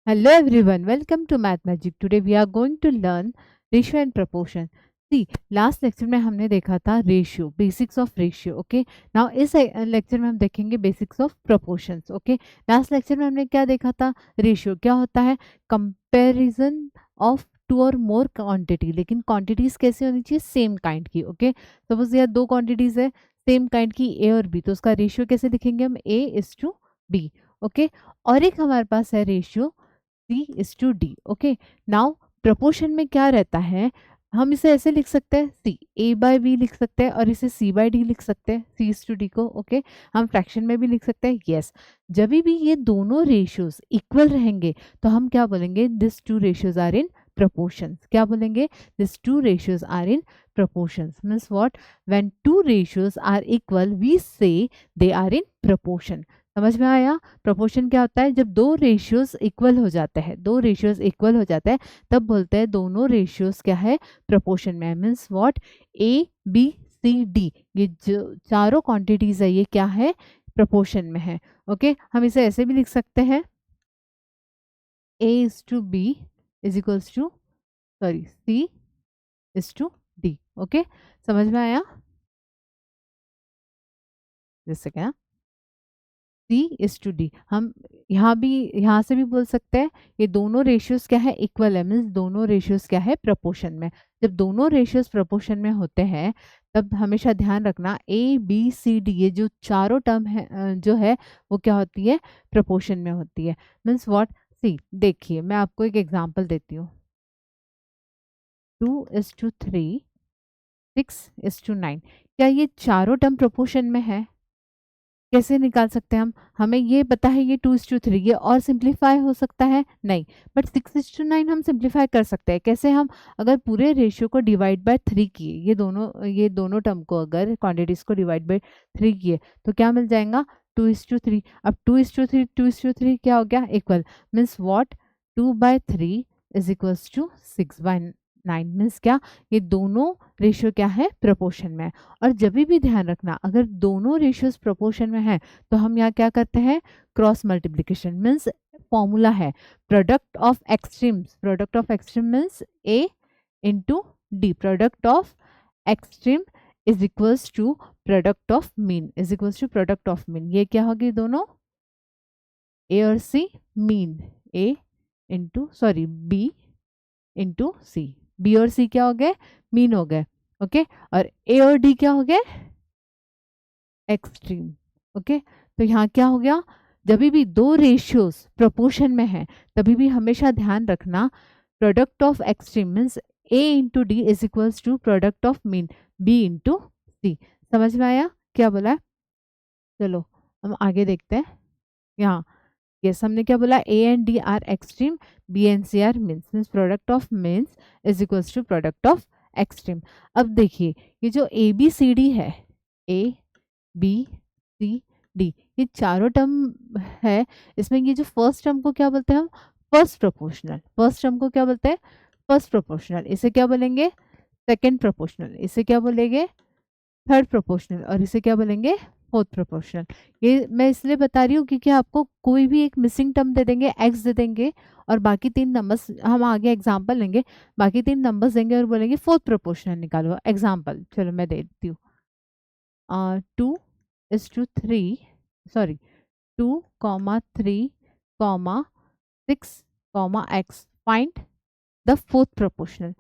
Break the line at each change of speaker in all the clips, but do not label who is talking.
Hello everyone, welcome to Math Magic. Today we are going to learn ratio and proportion. See, last lecture में हमने देखा था ratio, basics of ratio. Okay, now इस lecture में हम देखेंगे basics of proportions. Okay, last lecture में हमने क्या देखा था? रेशियो क्या होता है? कंपैरिजन ऑफ टू और मोर क्वांटिटी. लेकिन क्वांटिटीज कैसे होनी चाहिए? सेम काइंड की. ओके, सपोज यार दो क्वांटिटीज है सेम काइंड की, ए और बी, तो उसका रेशियो कैसे लिखेंगे हम? ए इज टू बी. ओके, और एक हमारे पास है ratio C/D. Okay, now proportion में क्या रहता है? हम इसे ऐसे लिख सकते हैं, सी ए बाय बी लिख सकते हैं और इसे सी बाय डी लिख सकते हैं, C/D को. ओके, हम फ्रैक्शन में भी लिख सकते हैं. यस, जब भी ये दोनों रेशियोज इक्वल रहेंगे तो हम क्या बोलेंगे? This two ratios are in proportions. क्या बोलेंगे? These two ratios are in proportions. Means what? When two ratios are equal, we say they are in proportion. समझ में आया? प्रोपोर्शन क्या होता है? जब दो रेशियोज इक्वल हो जाते हैं, दो रेशियोज इक्वल हो जाते हैं तब बोलते हैं दोनों रेशियोज क्या है? प्रोपोर्शन में. Means what? A B C D, ये जो चारों क्वांटिटीज है ये क्या है? प्रोपोर्शन में है. ओके, हम इसे ऐसे भी लिख सकते हैं, A is to B is equals to C is to D. Okay, समझ में आया? जैसे क्या C/D, हम यहाँ से भी बोल सकते हैं ये दोनों रेशियोज क्या है? इक्वल है. मीन्स दोनों रेशियोज क्या है? प्रपोर्शन में. जब दोनों रेशियोज प्रपोर्शन में होते हैं तब हमेशा ध्यान रखना A B C D ये जो चारों टर्म है जो है वो क्या होती है? प्रपोर्शन में होती है. Means what? सी, देखिए मैं आपको एक एग्जांपल देती हूँ. 2:3, 6:9, क्या ये चारों टर्म प्रपोर्शन में है? कैसे निकाल सकते हैं हम? हमें ये पता है ये 2:3, ये और सिंप्लीफाई हो सकता है? नहीं. बट 6:9 हम सिंप्लीफाई कर सकते हैं. कैसे? हम अगर पूरे रेशियो को डिवाइड बाय 3 किए, ये दोनों टर्म को अगर क्वांटिटीज को डिवाइड बाय 3 किए तो क्या मिल जाएगा? 2:3. अब 2:3 क्या हो गया? Equal. Means what? 2/3 is equals to 6/9. Means क्या? ये दोनों रेशियो क्या है? प्रोपोर्शन में. और जब भी ध्यान रखना अगर दोनों रेशियोज प्रोपोर्शन में है तो हम यहाँ क्या करते हैं? Cross multiplication. मीन्स फॉर्मूला है product of extremes. Product of extreme means A into D. Product of extreme is equals to product of mean is equals to product of mean. ये क्या होगी? दोनों ए और C. Mean A into B into C. B और C क्या हो गए? Mean हो गए. ओके, और ए और डी क्या हो गए? एक्सट्रीम. ओके, तो यहाँ क्या हो गया? जब भी दो रेशियोज प्रोपोर्शन में है तभी भी हमेशा ध्यान रखना product of extreme means A into D is equals to product of mean B into C. समझ में आया क्या बोला है? चलो हम आगे देखते हैं. यहाँ यस, हमने क्या बोला? A and D are extreme, B and C are means. Means product of means is equals to product of extreme. अब देखिए ये जो ए बी सी डी है, ए बी सी डी, ये चारों टर्म है. इसमें ये जो फर्स्ट टर्म को क्या बोलते हैं हम? First proportional. फर्स्ट टर्म को क्या बोलते हैं? First proportional. इसे क्या बोलेंगे? Second proportional. इसे क्या बोलेंगे? Third proportional. और इसे क्या बोलेंगे? Fourth proportional. ये मैं इसलिए बता रही हूँ क्योंकि आपको कोई भी एक मिसिंग टर्म दे देंगे, एक्स दे देंगे, और बाकी तीन नंबर्स हम आगे एग्जाम्पल लेंगे, बाकी तीन नंबर्स देंगे और बोलेंगे फोर्थ प्रोपोर्शनल निकालो. एग्जाम्पल चलो मैं दे देती हूँ. 2:3, 2,3,6, फाइंड द फोर्थ प्रोपोर्शनल.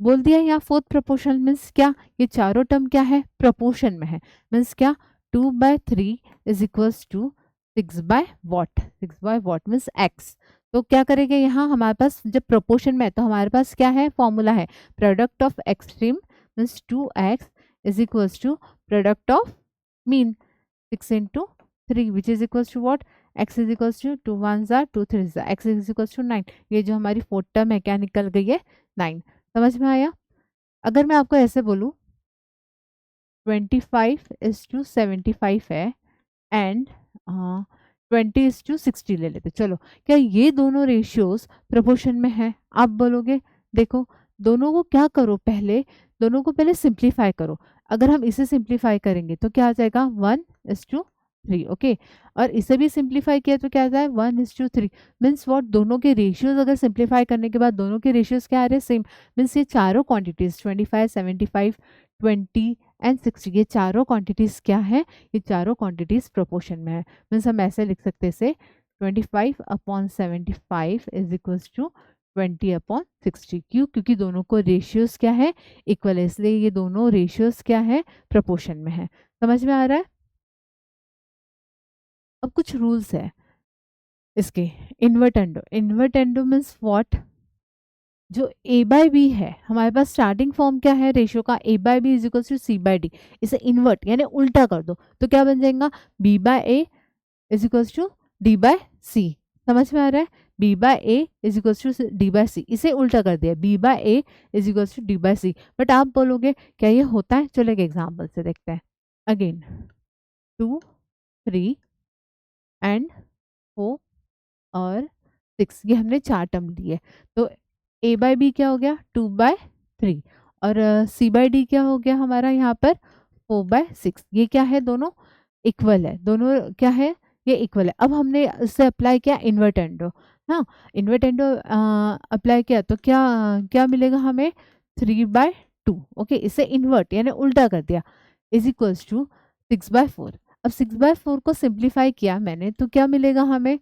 बोल दिया यहाँ फोर्थ प्रोपोर्शनल मीन्स क्या? ये चारों टर्म क्या है? प्रोपोर्शन में है. मीन्स क्या? 2/3 इज इक्वल्स टू 6/वॉट. 6/वॉट मीन्स एक्स. तो क्या करेंगे यहाँ? हमारे पास जब प्रोपोर्शन में है तो हमारे पास क्या है? फॉर्मूला है product of extreme means 2x is equals to product of mean 6 into 3 which is equals to what? x is equals to 2 1s are 2 3s are x is equals to 9. ये जो हमारी फोर्थ टर्म है क्या निकल गई है? 9. समझ में आया? अगर मैं आपको ऐसे बोलूँ 25:75 है एंड 20:60 ले लेते. चलो, क्या ये दोनों रेशियोज प्रोपोर्शन में है? आप बोलोगे देखो दोनों को क्या करो, पहले दोनों को पहले सिंप्लीफाई करो. अगर हम इसे सिंप्लीफाई करेंगे तो क्या आ जाएगा? 1:3. 3, ओके। और इसे भी सिंप्लीफाई किया तो क्या आता है 1:3, मीन्स व्हाट, दोनों के रेशियोज अगर सिंप्लीफाई करने के बाद दोनों के रेशियोज क्या आ रहे हैं, सेम। मीन्स ये चारों क्वांटिटीज 25, 75, 20 एंड 60, ये चारों क्वांटिटीज क्या है, ये चारों क्वांटिटीज प्रोपोर्शन में है। मीन्स हम ऐसे लिख सकते हैं इसे 25/75 इज इक्वल्स टू 20/60। क्यों? क्योंकि दोनों को रेशियोज क्या है, इक्वल है, इसलिए ये दोनों रेशियोज क्या है, प्रोपोर्शन में है। समझ में आ रहा है? अब कुछ रूल्स है इसके। इन्वर्टेंडो, इन्वर्टेंडो मीन्स व्हाट, जो ए बाय बी है, हमारे पास स्टार्टिंग फॉर्म क्या है रेशियो का, A by B is equal to C by D. इसे इन्वर्ट यानी उल्टा कर दो तो क्या बन जाएगा, B by A is equal to D by C. समझ में आ रहा है? B by A is equal to D by C, इसे उल्टा कर दिया, B by A is equal to D by C. But आप बोलोगे क्या ये होता है? चलो एक एग्जाम्पल से देखते हैं। अगेन 2, 3 एंड 4 और 6, ये हमने 4 टर्म लिए। तो ए बाय बी क्या हो गया 2/3 और सी बाय डी क्या हो गया हमारा यहाँ पर 4/6। ये क्या है, दोनों इक्वल है, दोनों क्या है, ये इक्वल है। अब हमने इससे अप्लाई किया इन्वर्टेंडो, हाँ इन्वर्टेंडो अप्लाई किया तो क्या क्या मिलेगा हमें 3/2, ओके। इसे इन्वर्ट यानी उल्टा कर दिया इज इक्वल्स टू 6/4। अब 6/4 को सिंप्लीफाई किया मैंने तो क्या मिलेगा हमें,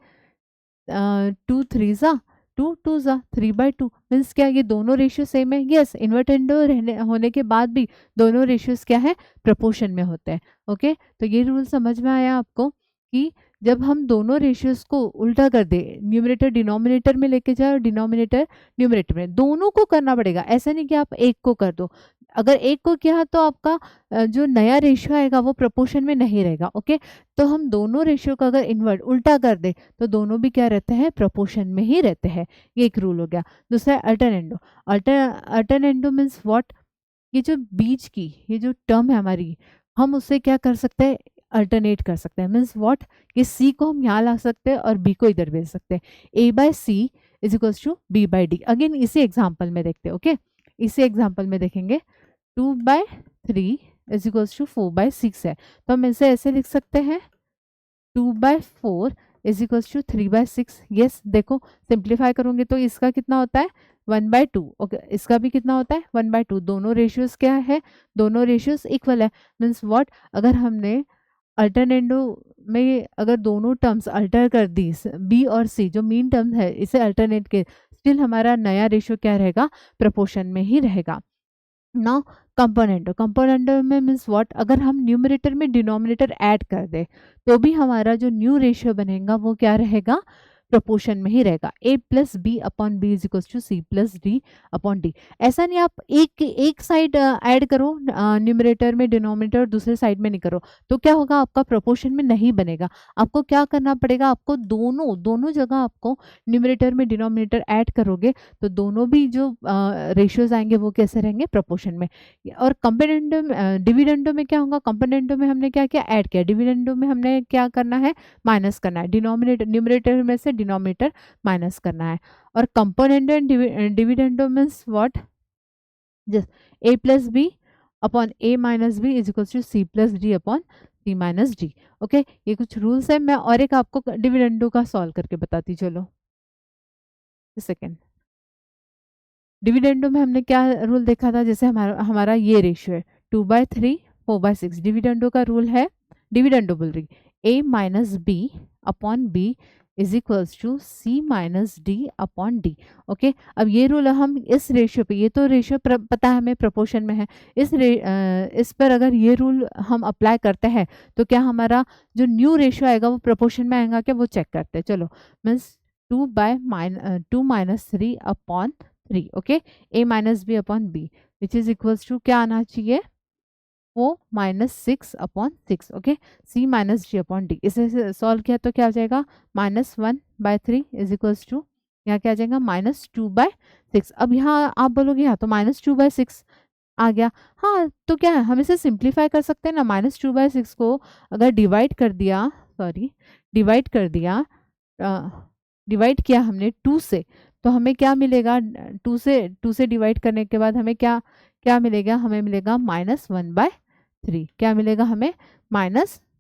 2 3 ज़ा 2 2 ज़ा 3/2। मीन्स क्या ये दोनों रेशियो सेम है? यस, इन्वर्टेंडो रहने होने के बाद भी दोनों रेशियोज क्या है, प्रोपोर्शन में होते हैं, ओके। तो ये रूल समझ में आया आपको कि जब हम दोनों रेशियोज को उल्टा कर दे, न्यूमरेटर डिनोमिनेटर में लेके जाए और डिनोमिनेटर न्यूमरेटर में, दोनों को करना पड़ेगा। ऐसा नहीं कि आप एक को कर दो, अगर एक को किया तो आपका जो नया रेशियो आएगा वो प्रोपोर्शन में नहीं रहेगा, ओके। तो हम दोनों रेशियो का अगर इन्वर्ट उल्टा कर दे तो दोनों भी क्या रहते हैं, प्रोपोर्शन में ही रहते हैं। ये एक रूल हो गया। दूसरा है अल्टरनेंडो। अल्टरनेंडो मीन्स व्हाट, ये जो बीच की ये जो टर्म है हमारी, हम उससे क्या कर सकते हैं, अल्टरनेट कर सकते हैं। मीन्स व्हाट, ये सी को हम यहाँ ला सकते हैं और बी को इधर भेज सकते हैं। A by C is equals to B by D. Again इसी एग्जाम्पल में देखते हैं, ओके। इसी एग्जाम्पल में देखेंगे 2/3 इज इक्वल्स टू 4/6 है, तो हम इसे ऐसे लिख सकते हैं 2/4 इज इक्वल्स टू 3/6। यस, देखो सिंप्लीफाई करोगे तो इसका कितना होता है 1/2, ओके। इसका भी कितना होता है 1/2। दोनों रेशियोज क्या है, दोनों रेशियोज इक्वल है। मीन्स व्हाट, अगर हमने अल्टरनेंडो में अगर दोनों टर्म्स अल्टर कर दी, बी और सी जो मीन टर्म है इसे अल्टरनेट के, स्टिल हमारा नया रेशियो क्या रहेगा, प्रोपोर्शन में ही रहेगा। नाउ कंपोनेंटो, कंपोनेंटो में मीन्स व्हाट, अगर हम न्यूमरेटर में डिनोमिनेटर ऐड कर दे तो भी हमारा जो न्यू रेशियो बनेगा वो क्या रहेगा, प्रोपोर्शन में ही रहेगा। a plus B upon B is equal to C plus D upon D. ऐसा नहीं आप एक साइड ऐड करो न्यूमरेटर में डिनोमिनेटर, दूसरे साइड में नहीं करो तो क्या होगा, आपका प्रोपोर्शन में नहीं बनेगा। आपको क्या करना पड़ेगा, आपको दोनों जगह आपको न्यूमरेटर में डिनोमिनेटर ऐड करोगे तो दोनों भी जो रेशियोज आएंगे वो कैसे रहेंगे, प्रोपोर्शन में। और कंपोनेंटो में, डिविडेंडो में क्या होगा, कंपोनेंटो में हमने क्या किया, ऐड किया। डिविडेंडो में हमने क्या करना है, माइनस करना है। डिनोमिनेटर, न्यूमरेटर में से डिनोमिनेटर माइनस करना है। और componendo and dividendo means what, just A plus B upon A minus B is equal to C plus D upon C minus D, okay. ये कुछ रूल्स है। मैं और एक आपको डिविडेंडो का सॉल्व करके बताती, चलो सेकेंड। डिविडेंडो में हमने क्या रूल देखा था, जैसे हमारा ये रेशियो है 2/3 4/6। डिविडेंडो का रूल है, डिविडेंडो बोल रही, a minus B upon B is equals to C minus D upon D, okay. अब ये रूल हम इस रेशियो पे, ये तो रेशियो पता है हमें प्रोपोर्शन में है, इस पर अगर ये रूल हम अप्लाई करते हैं तो क्या हमारा जो न्यू रेशियो आएगा वो प्रोपोर्शन में आएगा क्या, वो चेक करते हैं। चलो means 2 minus 3 upon 3, okay. a minus B upon B which is equals to क्या आना चाहिए, 4 minus 6 upon 6, okay. c minus D upon D, इसे सॉल्व किया तो क्या आ जाएगा, -1/3 इज इक्वल्स टू, यहाँ क्या आ जाएगा -2/6। अब यहाँ आप बोलोगे यहाँ तो -2/6 आ गया, हाँ तो क्या है, हम इसे सिंप्लीफाई कर सकते हैं ना। -2/6 को अगर डिवाइड कर दिया, सॉरी डिवाइड किया हमने 2 से, तो हमें क्या मिलेगा, 2 से डिवाइड करने के बाद हमें क्या मिलेगा, हमें मिलेगा -1/3। क्या मिलेगा हमें,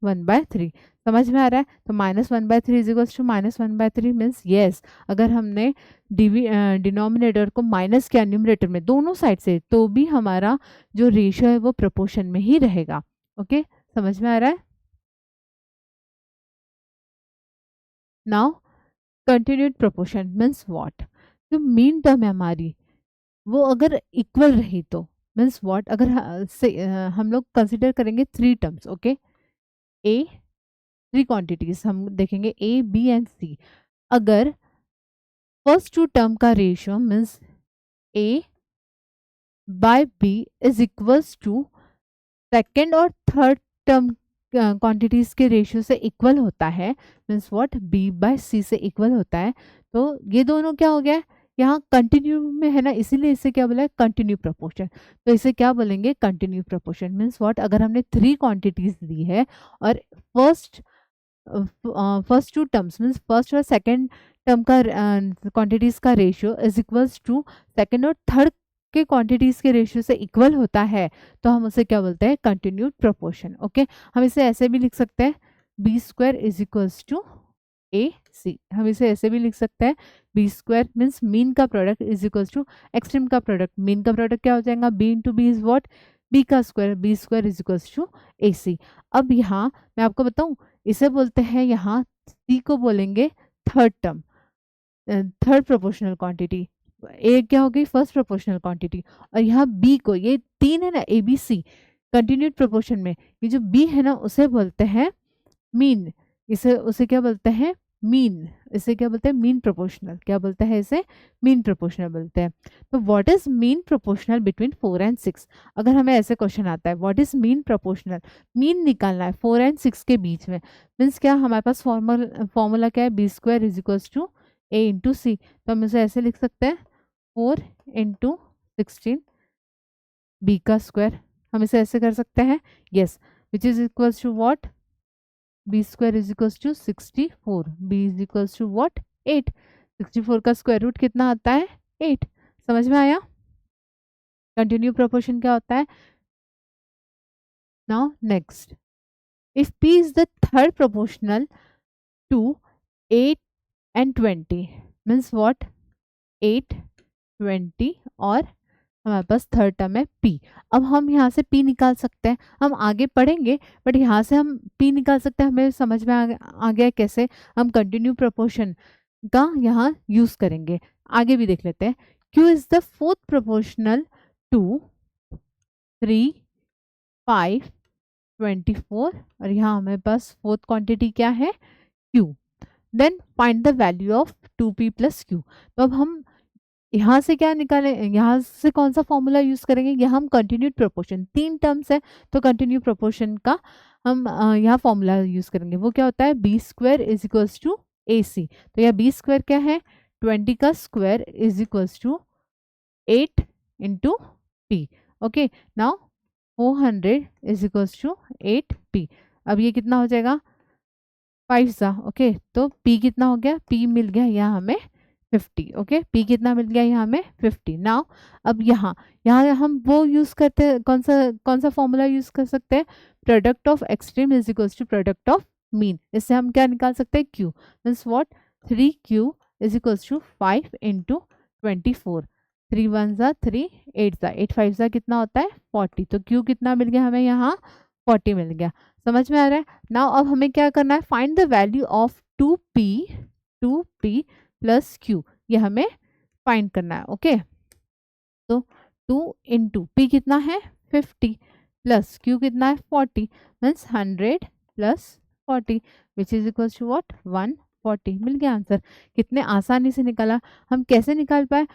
1/3। समझ में आ रहा है? तो -1/3 is equals to -1/3 means yes, अगर हमने डिनोमिनेटर को माइनस किया न्यूमरेटर में दोनों साइड से, तो भी हमारा जो रेशियो है वो प्रोपोर्शन में ही रहेगा। ओके, समझ में आ रहा है? Now continued proportion means what? जो मीन टर्म है हमारी, वो अगर इक्वल रही तो मीन्स व्हाट? अगर हम लोग कंसिडर करेंगे three terms. Okay, A, three quantities हम देखेंगे, ए बी एंड सी। अगर फर्स्ट टू टर्म का ratio means A by B is equals to second और थर्ड टर्म क्वांटिटीज के रेशियो से इक्वल होता है, means what? B by C से इक्वल होता है, तो ये दोनों क्या हो गया? यहाँ कंटिन्यू में है ना, इसीलिए इसे क्या बोला है? Continue proportion. तो इसे क्या बोलेंगे? Continue proportion means what? अगर हमने थ्री क्वांटिटीज दी है और first first two terms means first और सेकेंड टर्म का क्वांटिटीज का ratio is equals to second और थर्ड के क्वांटिटीज के रेशियो से इक्वल होता है, तो हम उसे क्या बोलते हैं? Continued proportion. ओके, हम इसे ऐसे भी लिख सकते हैं, B square is equals to A C. हम इसे ऐसे भी लिख सकते हैं, बी स्क्वायर मीन्स मीन का product is equals to extreme का प्रोडक्ट। मीन का प्रोडक्ट क्या हो जाएगा? B into B is what? B का square. B square is equals to A C. अब यहाँ मैं आपको बताऊं, इसे बोलते हैं, यहाँ सी को बोलेंगे third term, third proportional quantity. A क्या हो गई? First proportional quantity. और यहाँ बी को, ये तीन है ना, A B C continued proportion में, ये जो बी है ना उसे बोलते हैं मीन। इसे उसे क्या बोलते हैं? मीन। इसे क्या बोलते हैं? Mean proportional. क्या बोलते हैं इसे? मीन प्रोपोर्शनल बोलते हैं। तो what is mean proportional between 4 and 6? अगर हमें ऐसे क्वेश्चन आता है, what is mean proportional, mean निकालना है 4 एंड 6 के बीच में, मीन्स क्या हमारे पास फॉर्मूला क्या है? B square is equals to A into C. तो हम इसे ऐसे लिख सकते हैं, 4 इंटू 16 बी का स्क्वायर। हम इसे ऐसे कर सकते हैं, yes, which is equals to what? B square is equals to 64। B is equals to what? 8। 64 का स्क्वायर रूट कितना आता है? 8। समझ में आया? कंटिन्यू प्रोपोर्शन क्या होता है? Now next, if p is the third proportional to 8 and 20 means what? 8, 20 और हमारे पास थर्ड टर्म है p। अब हम यहाँ से p निकाल सकते हैं, हम आगे पढ़ेंगे, बट यहाँ से हम p निकाल सकते हैं। हमें समझ में आ गया कैसे हम कंटिन्यू प्रोपोर्शन का यहाँ यूज करेंगे। आगे भी देख लेते हैं। q is the fourth proportional to 3, 5, 24 और यहाँ हमारे पास फोर्थ क्वांटिटी क्या है? q। Then find the value of 2p plus q। तो अब हम यहाँ से क्या निकालें? यहाँ से कौन सा फॉर्मूला यूज करेंगे? यहाँ हम कंटिन्यूड प्रोपोर्शन, तीन टर्म्स है तो कंटिन्यू प्रोपोर्शन का हम यहाँ फॉर्मूला यूज करेंगे। वो क्या होता है? B square is equals to A C. तो यह बी स्क्वायर क्या है? 20 का square is equals to 8 into P. Okay, now 400 is equals to 8p। अब ये कितना हो जाएगा? 5 सा। ओके, तो p कितना हो गया? p मिल गया यहाँ हमें 50। ओके, p कितना मिल गया यहाँ हमें? 50। नाउ अब यहाँ यहाँ हम वो यूज करते हैं, कौन सा फॉर्मूला यूज कर सकते हैं? Product of extreme is equals to product of mean. इससे हम क्या निकाल सकते हैं? q means what? 3q is equals to 5 into 24। 3 1 ज़ा 3, 8 ज़ा 8, 5 ज़ा कितना होता है? 40। तो q कितना मिल गया हमें? यहाँ 40 मिल गया। समझ में आ रहा है? नाउ अब हमें क्या करना है? Find the value of 2p plus q। ये हमें फाइंड करना है। ओके, तो 2 इंटू p कितना है? 50 प्लस q कितना है? 40 means 100 plus 40 which is equal to what? 140। मिल गया आंसर। कितने आसानी से निकाला। हम कैसे निकाल पाए?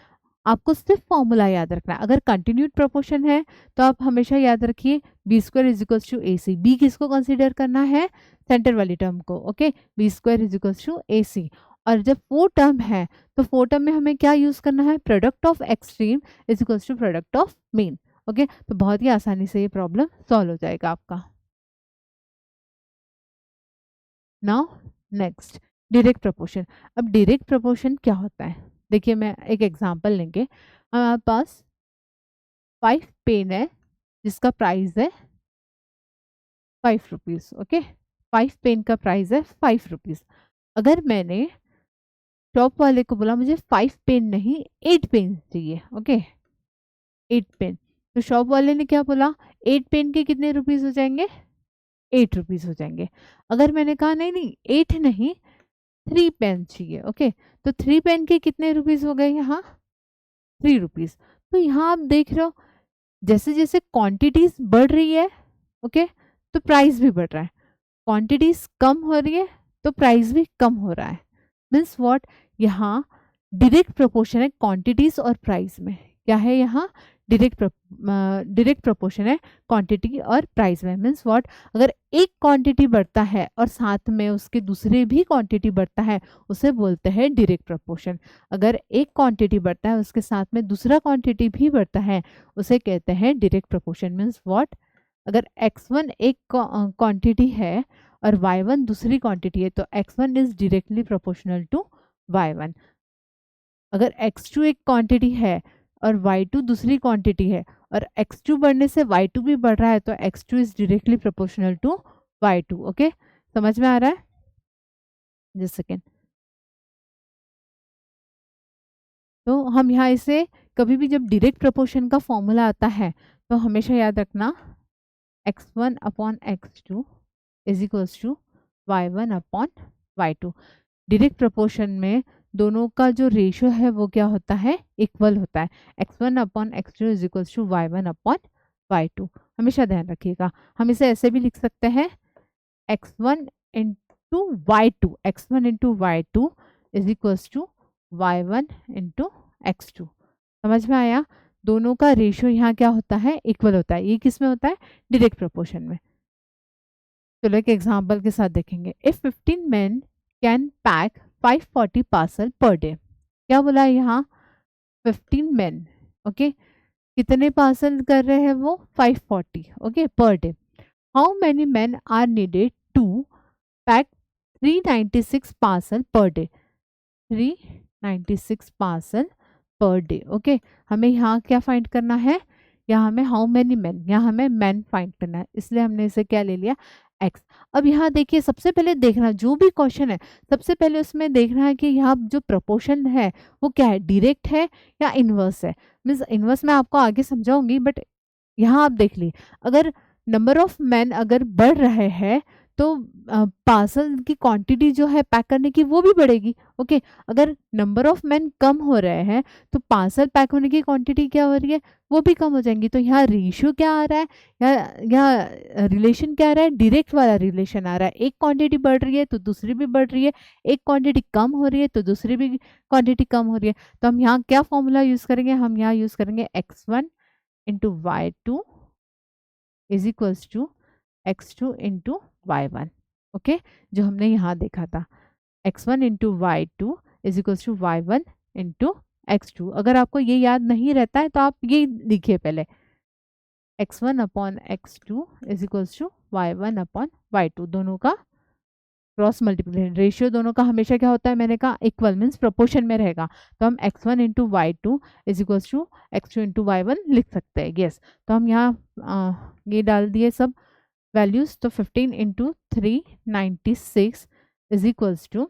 आपको सिर्फ फॉर्मूला याद रखना है। अगर कंटिन्यूड प्रोपोर्शन है तो आप हमेशा याद रखिए B square is equals to A C. B किसको कंसीडर करना है? सेंटर वाली टर्म को। Okay, B square is equals to A C. और जब 4 टर्म है तो 4 टर्म में हमें क्या यूज करना है? Product of extreme is equals to product of mean. Okay, तो बहुत ही आसानी से ये प्रॉब्लम सॉल्व हो जाएगा आपका। Now next, direct proportion. अब डायरेक्ट प्रोपोर्शन क्या होता है? देखिए, मैं एक एग्जांपल लेंगे। हमारे पास 5 पेन है जिसका प्राइस है 5 रुपीज़। ओके, 5 पेन का प्राइस है 5 रुपीज़। अगर मैंने शॉप वाले को बोला मुझे 5 पेन नहीं 8 पेन चाहिए, ओके 8 पेन, तो शॉप वाले ने क्या बोला 8 पेन के कितने रुपीज़ हो जाएंगे, 8 रुपीज़ हो जाएंगे। अगर मैंने कहा नहीं नहीं 8 नहीं 3 पेन चाहिए, ओके, तो 3 पेन के कितने रुपीज़ हो गए यहाँ, 3 रुपीज़। तो यहाँ आप देख रहे हो जैसे जैसे क्वांटिटीज बढ़ रही है, ओके, तो प्राइस भी बढ़ रहा है, क्वांटिटीज कम हो रही है तो प्राइस भी कम हो रहा है। मीन्स व्हाट, यहाँ डायरेक्ट प्रोपोर्शन है क्वांटिटीज और प्राइस में। क्या है यहाँ, डायरेक्ट प्रोपोर्शन है क्वांटिटी और प्राइस में। मीन्स व्हाट, अगर एक क्वांटिटी बढ़ता है और साथ में उसके दूसरे भी क्वांटिटी बढ़ता है उसे बोलते हैं डायरेक्ट प्रोपोर्शन। अगर एक क्वांटिटी बढ़ता है उसके साथ में दूसरा क्वांटिटी भी बढ़ता है उसे कहते हैं डायरेक्ट प्रोपोर्शन। मीन्स व्हाट, अगर x1 एक क्वांटिटी है और y1 दूसरी क्वांटिटी है तो x1 is directly proportional to y1। अगर x2 एक क्वांटिटी है और y2 दूसरी क्वांटिटी है और x2 बढ़ने से y2 भी बढ़ रहा है तो x2 is directly proportional to y2। Okay, समझ में आ रहा है? Just second. तो हम यहाँ इसे कभी भी जब डायरेक्ट प्रोपोर्शन का फॉर्मूला आता है तो हमेशा याद रखना x1 upon x2 is equals to y1 upon y2। Direct proportion में दोनों का जो रेशियो है वो क्या होता है, इक्वल होता है। x1 upon x2 is equals to y1 upon y2, हमेशा ध्यान रखिएगा। हम इसे ऐसे भी लिख सकते हैं x1 into y2, x1 into y2 is equals to y1 into x2। समझ में आया? दोनों का रेशियो यहाँ क्या होता है, इक्वल होता है। ये किस में होता है, डायरेक्ट प्रोपोर्शन में। चलो एक एग्जांपल के साथ देखेंगे। If 15 men can pack 540 parcel per day. क्या बोला है यहाँ, 15 men, ओके, कितने पार्सल कर रहे हैं वो, 540, okay, per day. How many men are needed to pack 396 parcel per day, 396 parcel per day, okay. हमें यहाँ क्या फाइंड करना है, यहाँ हमें हाउ मेनी मैन, यहाँ हमें मैन फाइंड करना है, इसलिए हमने इसे क्या ले लिया, एक्स। अब यहाँ देखिए सबसे पहले देखना जो भी क्वेश्चन है सबसे पहले उसमें देखना है कि यहाँ जो प्रपोर्शन है वो क्या है, डायरेक्ट है या इनवर्स है। मीन्स इनवर्स मैं आपको आगे समझाऊंगी, बट यहाँ आप देख ली अगर नंबर ऑफ मैन अगर बढ़ रहे हैं तो पार्सल की क्वांटिटी जो है पैक करने की वो भी बढ़ेगी, ओके। अगर नंबर ऑफ मैन कम हो रहे हैं तो पार्सल पैक होने की क्वांटिटी क्या हो रही है, वो भी कम हो जाएंगी। तो यहाँ रेशियो क्या आ रहा है, या रिलेशन क्या आ रहा है, डायरेक्ट वाला रिलेशन आ रहा है। एक क्वांटिटी बढ़ रही है तो दूसरी भी बढ़ रही है, एक क्वांटिटी कम हो रही है तो दूसरी भी क्वांटिटी कम हो रही है। तो हम यहाँ क्या फॉर्मूला यूज करेंगे, हम यहाँ यूज करेंगे x1 into y2 is equals to x2 into y1, okay, जो हमने यहाँ देखा था x1 into y2 is equals to y1 into x2। अगर आपको ये याद नहीं रहता है तो आप ये लिखिए पहले, x1 upon x2 is equals to y1 upon y2। दोनों का क्रॉस मल्टीप्लिकेशन, रेशियो दोनों का हमेशा क्या होता है, मैंने कहा इक्वल, मीन्स प्रोपोर्शन में रहेगा। तो हम x1 into y2 is equals to x2 into y1 लिख सकते हैं। यस, तो हम यहाँ ये डाल दिए सब वैल्यूज। तो 15 इंटू 396 इज इक्वल्स टू,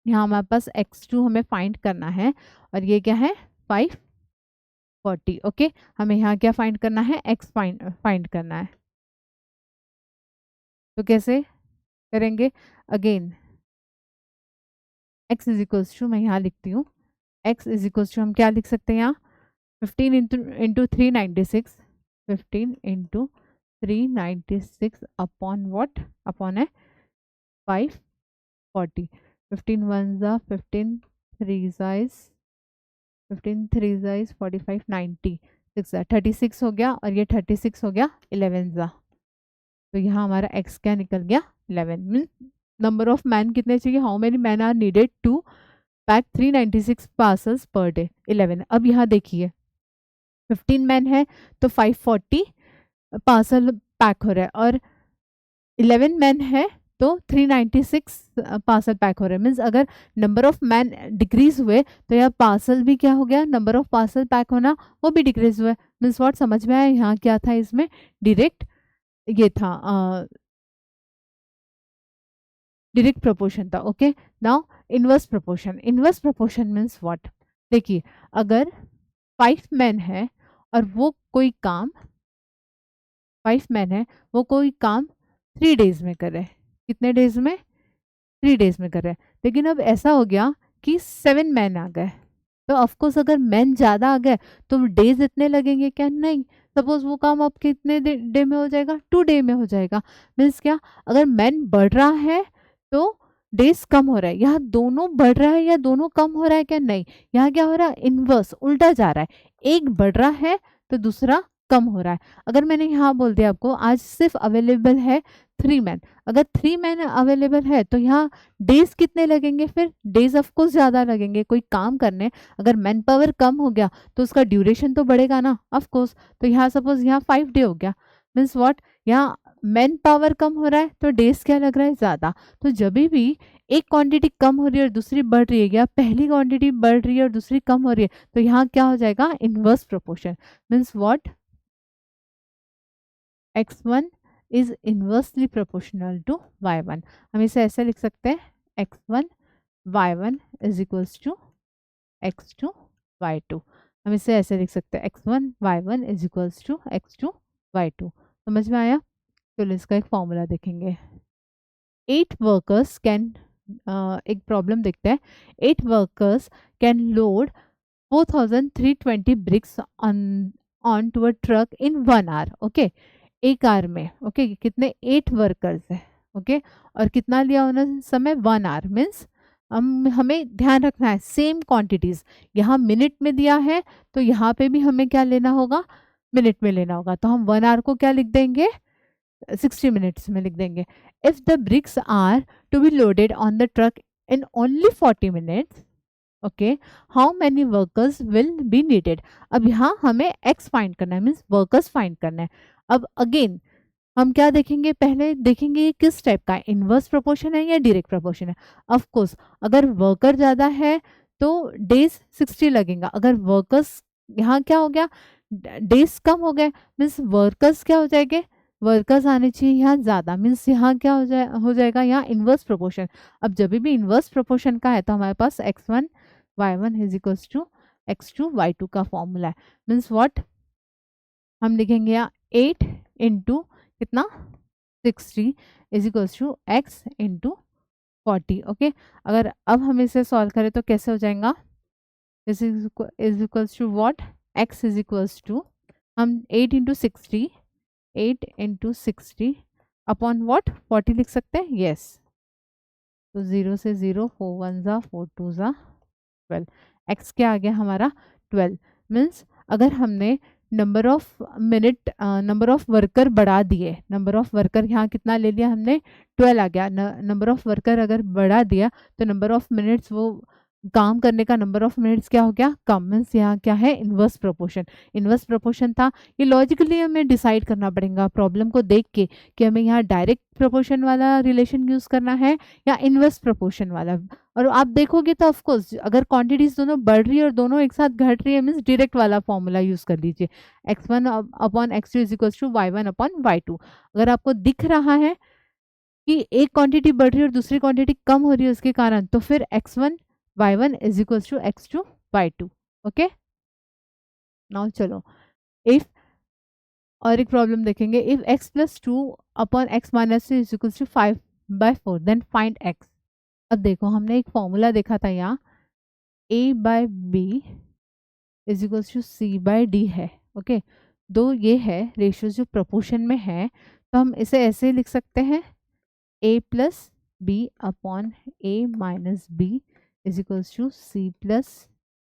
यहाँ हमारे पास x2 हमें फाइंड करना है और ये क्या है 540, ओके। हमें यहाँ क्या फाइंड करना है, x फाइंड करना है। तो कैसे करेंगे, again x is equals to, मैं यहाँ लिखती हूँ x इज इक्वल्स टू, हम क्या लिख सकते हैं यहाँ 15 into 396, 15 into 396 upon what, upon है 540। 15 वन ज़ा 15 थ्री ज़ाइज 15 थ्री ज़ाइज 45, 90, 6 36 हो गया और ये 36 हो गया 11 ज़ा। तो यहाँ हमारा x क्या निकल गया 11। मीन्स नंबर ऑफ मैन कितने चाहिए, how many man are needed to pack 396 parcels per day, 11। अब यहाँ देखिए 15 मैन है तो 540 पार्सल पैक हो रहा है और 11 मैन है तो 396 पार्सल पैक हो रहा है। मीन्स अगर नंबर ऑफ मैन डिक्रीज हुए तो यह पार्सल भी क्या हो गया, नंबर ऑफ पार्सल पैक होना वो भी डिक्रीज हुआ है। मीन्स व्हाट, समझ में आया यहाँ क्या था, इसमें डायरेक्ट ये था डायरेक्ट प्रोपोर्शन था। Okay, now inverse proportion. Inverse proportion means what? देखिए, अगर 5 मैन है और वो कोई काम 5 मैन है, वो कोई काम 3 डेज में कर रहे हैं। कितने डेज में? 3 डेज में कर रहे हैं। लेकिन अब ऐसा हो गया कि 7 मैन आ गए, तो ऑफकोर्स अगर मैन ज़्यादा आ गए तो डेज इतने लगेंगे क्या? नहीं। सपोज वो काम अब कितने डे में हो जाएगा? 2 डे में हो जाएगा। मीन्स क्या? अगर मैन बढ़ रहा है तो डेज कम हो रहा है। यहाँ दोनों बढ़ रहा है या दोनों कम हो रहा है क्या? नहीं। यहाँ क्या हो रहा है? इनवर्स, उल्टा जा रहा है। एक बढ़ रहा है तो दूसरा कम हो रहा है। अगर मैंने यहाँ बोल दिया आपको आज सिर्फ अवेलेबल है 3 मैन, अगर 3 मैन अवेलेबल है तो यहाँ डेज कितने लगेंगे? फिर डेज ऑफ कोर्स ज़्यादा लगेंगे कोई काम करने। अगर मैन पावर कम हो गया तो उसका ड्यूरेशन तो बढ़ेगा ना, ऑफ कोर्स। तो यहाँ सपोज यहाँ 5 डे हो गया, मीन्स व्हाट? यहाँ मैन पावर कम हो रहा है तो डेज क्या लग रहा है? ज़्यादा। तो जब भी एक क्वांटिटी कम हो रही है और दूसरी बढ़ रही है, या पहली क्वांटिटी बढ़ रही है और दूसरी कम हो रही है, तो यहाँ क्या हो जाएगा? Inverse proportion. Means what? x1 is inversely proportional to y1। हम इसे ऐसे लिख सकते हैं x1 y1 is equals to x2 y2। हम इसे ऐसे लिख सकते हैं x1 y1 is equals to x2 y2। समझ में आया? चलो इसका एक फॉर्मूला देखेंगे। 8 वर्कर्स कैन, एक प्रॉब्लम देखते हैं। 8 workers can load 4320 bricks on to a truck in 1 hour. Okay, एक आवर में। ओके, कितने? 8 वर्कर्स है। ओके, और कितना लिया उन्होंने समय? 1 आवर। मीन्स हम हमें ध्यान रखना है सेम क्वांटिटीज। यहाँ मिनट में दिया है तो यहाँ पे भी हमें क्या लेना होगा? मिनट में लेना होगा। तो हम 1 आवर को क्या लिख देंगे? 60 मिनट्स में लिख देंगे। If the bricks are to be loaded on the truck in only 40 minutes, okay, how many workers will be needed? अब यहाँ हमें एक्स फाइंड करना है, मीन्स वर्कर्स फाइंड करना है। अब अगेन हम क्या देखेंगे? पहले देखेंगे ये किस टाइप का है, इनवर्स प्रोपोर्शन है या डायरेक्ट प्रोपोर्शन है। ऑफ कोर्स अगर वर्कर ज़्यादा है तो डेज 60 लगेगा। अगर वर्कर्स, यहाँ क्या हो गया? डेज कम हो गए, मीन्स वर्कर्स क्या हो जाएंगे? वर्कर्स आने चाहिए यहाँ ज़्यादा। मीन्स यहाँ क्या हो जाएगा? यहाँ इनवर्स प्रोपोर्शन। अब जब भी इनवर्स प्रोपोर्शन का है तो हमारे पास x1 y1 is equals to x2 y2 का फॉर्मूला है। Means what? हम लिखेंगे यहाँ 8 इंटू कितना? 60 is equals to x into 40। Okay, अगर अब हम इसे सॉल्व करें तो कैसे हो जाएगा? This is equals to what? x is equals to, हम 8 इंटू 60, 8 इंटू 60 अपॉन व्हाट? 40 लिख सकते हैं। यस, तो 0 से 0, 4 1 ज़ा 4 2 ज़ा 12। x क्या आ गया हमारा? 12। मीन्स अगर हमने नंबर ऑफ वर्कर बढ़ा दिए, नंबर ऑफ वर्कर यहाँ कितना ले लिया हमने? 12 आ गया। नंबर ऑफ वर्कर अगर बढ़ा दिया तो नंबर ऑफ मिनट्स, वो काम करने का नंबर ऑफ मिनट्स क्या हो गया? कम। मीन्स यहाँ क्या है? Inverse proportion. इनवर्स प्रोपोर्शन था। ये लॉजिकली हमें डिसाइड करना पड़ेगा प्रॉब्लम को देख के कि हमें यहाँ डायरेक्ट प्रोपोर्शन वाला रिलेशन यूज करना है या इनवर्स प्रोपोर्शन वाला। और आप देखोगे तो ऑफकोर्स अगर क्वांटिटीज दोनों बढ़ रही है और दोनों एक साथ घट रही है, मीन्स डायरेक्ट वाला फॉर्मूला यूज कर लीजिए, x1 upon x2 is equal to y1 upon y2। अगर आपको दिख रहा है कि एक क्वांटिटी बढ़ रही है और दूसरी क्वांटिटी कम हो रही है उसके कारण, तो फिर x1 y1 is equal to x2 y2। Okay, now चलो इफ, और एक प्रॉब्लम देखेंगे। If x plus 2 upon x minus 2 is equal to 5/4 then find x। अब देखो हमने एक फॉर्मूला देखा था यहाँ, a/b is equals to c/d है। ओके, दो ये है रेशियो जो प्रोपोर्शन में है, तो हम इसे ऐसे लिख सकते हैं a plus B upon a minus B is equals to c plus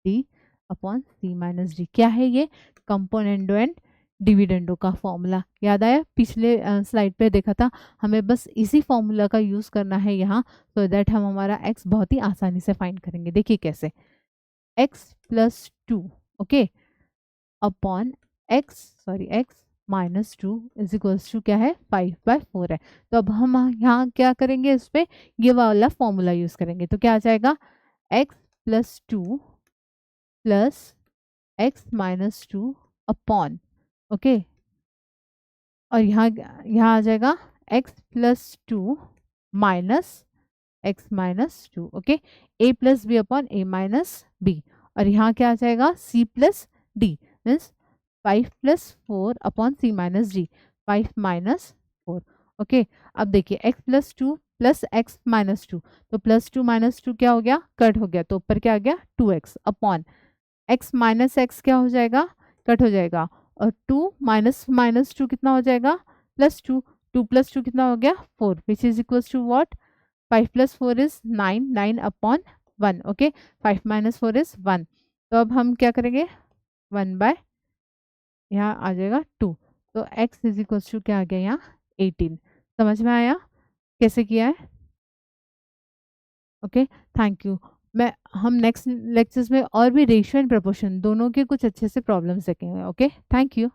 D upon c minus D. क्या है ये? कंपोनेंडो एंड डिविडेंडो का फॉर्मूला। याद आया? पिछले स्लाइड पे देखा था। हमें बस इसी फॉर्मूला का यूज़ करना है यहाँ, सो दैट हम हमारा x बहुत ही आसानी से फाइंड करेंगे। देखिए कैसे, x plus 2, okay, upon x minus 2 is equals to क्या है? 5/4 है। तो अब हम यहाँ क्या करेंगे? इस पे ये वाला फॉर्मूला यूज़ करेंगे। तो क्या आ जाएगा? x plus 2 plus x minus 2 upon, okay, और यहाँ यहाँ आ जाएगा x plus 2 minus x minus two, okay, a plus B upon a minus B, और यहाँ क्या आ जाएगा c plus D, means 5 plus 4 upon c minus D, 5 minus 4, okay. अब देखिए x plus two plus x minus two, तो plus two minus two क्या हो गया, कट हो गया, तो ऊपर क्या आ गया 2x upon x minus x क्या हो जाएगा, कट हो जाएगा, और 2 माइनस माइनस टू कितना हो जाएगा, प्लस टू, 2 प्लस टू कितना हो गया 4, which is equals to what, 5 plus 4 is 9, 9 upon 1, okay, 5 minus 4 is 1, तो अब हम क्या करेंगे 1 बाय यहाँ आ जाएगा 2, तो x इज इक्वल्स टू क्या आ गया यहाँ 18। समझ में आया कैसे किया है, ओके, थैंक यू। मैं हम नेक्स्ट लेक्चर्स में और भी रेशियो एंड प्रोपोर्शन दोनों के कुछ अच्छे से प्रॉब्लम्स देखेंगे, ओके, थैंक यू।